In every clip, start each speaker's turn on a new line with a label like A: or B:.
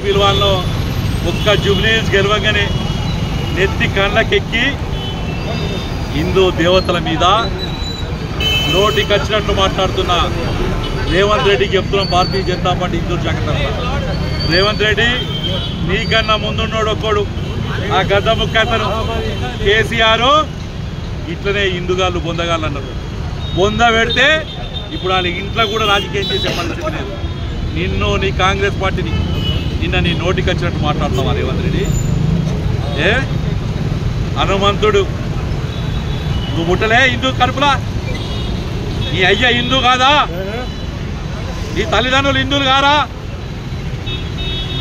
A: ఎంపీలు వాళ్ళు ఒక్క జూబ్లీస్ గెలవగానే నెత్తి కళ్ళకెక్కి హిందూ దేవతల మీద నోటికి వచ్చినట్టు మాట్లాడుతున్న రేవంత్ రెడ్డికి చెప్తున్నాం, భారతీయ జనతా పార్టీ హిందూ జాగ్రత్త. రేవంత్ రెడ్డి నీకన్నా ముందున్నోడు ఒక్కడు, ఆ గద్ద ముక్కతను కేసీఆర్ ఇట్లనే హిందుగాళ్ళు బొందగాళ్ళు అన్నారు. బొంద పెడితే ఇప్పుడు వాళ్ళ ఇంట్లో కూడా రాజకీయం చేసే పరిస్థితి లేదు. నిన్ను నీ కాంగ్రెస్ పార్టీని నిన్న నీ నోటికి వచ్చినట్టు మాట్లాడుతున్నావా రేవంత్ రెడ్డి? హనుమంతుడు నువ్వు ముట్టలే హిందూ కడుపులా? నీ అయ్య హిందూ కాదా? నీ తల్లిదండ్రులు హిందువులు కారా?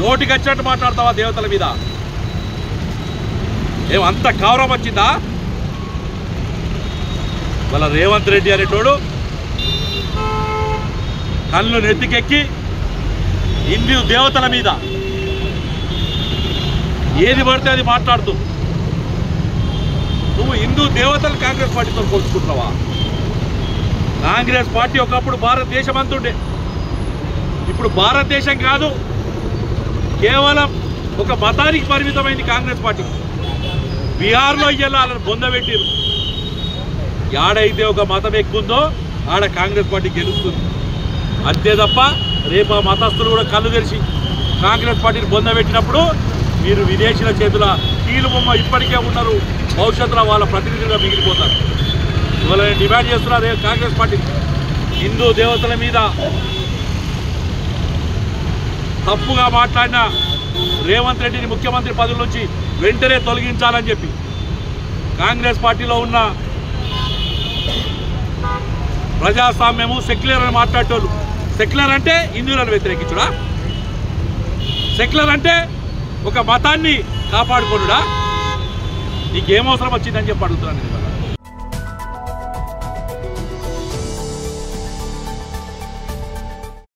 A: నోటికి వచ్చినట్టు మాట్లాడతావా దేవతల మీద? ఏమంత కౌరవం వచ్చిందా? వాళ్ళ రేవంత్ రెడ్డి అనేటోడు కళ్ళు నెత్తికెక్కి హిందూ దేవతల మీద ఏది పడితే అది మాట్లాడుతూ నువ్వు హిందూ దేవతలు కాంగ్రెస్ పార్టీతో పోల్చుకుంటున్నావా? కాంగ్రెస్ పార్టీ ఒకప్పుడు భారతదేశం అంతుండే, ఇప్పుడు భారతదేశం కాదు, కేవలం ఒక మతానికి పరిమితమైంది కాంగ్రెస్ పార్టీ. బీహార్లో ఇయ్యాల వాళ్ళని బొందబెట్టిరు. యాడైతే ఒక మతం ఎక్కుందో ఆడ కాంగ్రెస్ పార్టీ గెలుస్తుంది. అంతే తప్ప రేపు ఆ మతస్థులు కూడా కళ్ళు తెరిచి కాంగ్రెస్ పార్టీని బొందబెట్టినప్పుడు మీరు విదేశీయుల చేతుల కీలు బొమ్మ ఇప్పటికే ఉన్నారు, భవిష్యత్తులో వాళ్ళ ప్రతినిధులుగా మిగిలిపోతారు. ఇవాళ నేను డిమాండ్ చేస్తున్నా కాంగ్రెస్ పార్టీ హిందూ దేవతల మీద తప్పుగా మాట్లాడిన రేవంత్ రెడ్డిని ముఖ్యమంత్రి పదవి నుంచి వెంటనే తొలగించాలని చెప్పి కాంగ్రెస్ పార్టీలో ఉన్న ప్రజాస్వామ్యము సెక్యులర్ అని మాట్లాడేటోళ్ళు, సెక్యులర్ అంటే హిందువులను వ్యతిరేకించుడా? సెక్యులర్ అంటే ఒక మతాన్ని కాపాడుకోనుడా? నీకేమవసరం వచ్చిందని చెప్పి అడుగుతున్నాను.